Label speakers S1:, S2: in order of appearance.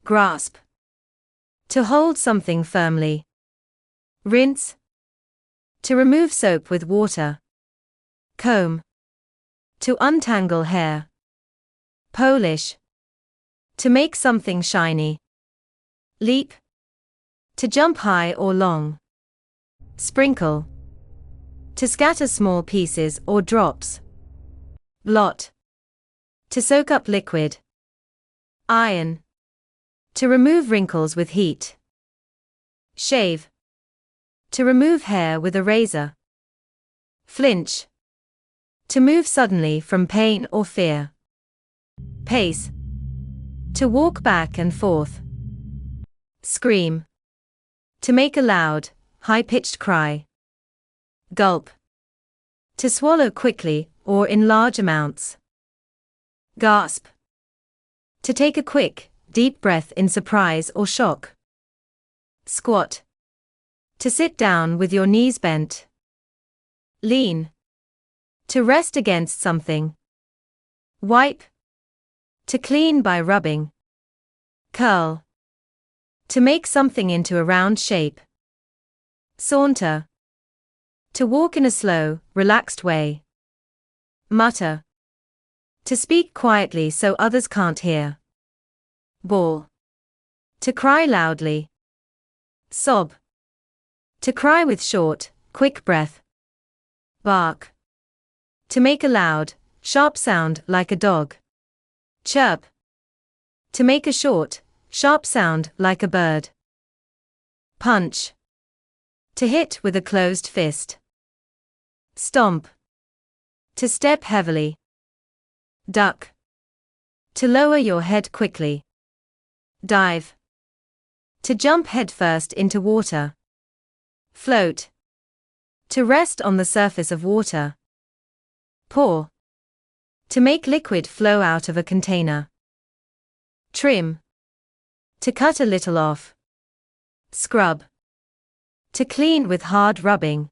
S1: grasp. To hold something firmly. Rinse. To remove soap with water. Comb. To untangle hair. Polish. To make something shiny. Leap. To jump high or long. Sprinkle. To scatter small pieces or drops. Blot. To soak up liquid. Iron. To remove wrinkles with heat. Shave. To remove hair with a razor. Flinch. To move suddenly from pain or fear. Pace. To walk back and forth. Scream. To make a loud, high-pitched cry. Gulp. To swallow quickly or in large amounts. Gasp. To take a quick, deep breath in surprise or shock. Squat. To sit down with your knees bent. Lean. To rest against something. Wipe. To clean by rubbing. Curl. To make something into a round shape. Saunter. To walk in a slow, relaxed way. Mutter. To speak quietly so others can't hear. Bawl. To cry loudly. Sob. To cry with short, quick breath. Bark. To make a loud, sharp sound like a dog. Chirp. To make a short, sharp sound like a bird. Punch. To hit with a closed fist. Stomp. To step heavily. Duck. To lower your head quickly. Dive. To jump headfirst into water. Float. To rest on the surface of water. Pour. To make liquid flow out of a container. Trim. To cut a little off. Scrub. To clean with hard rubbing.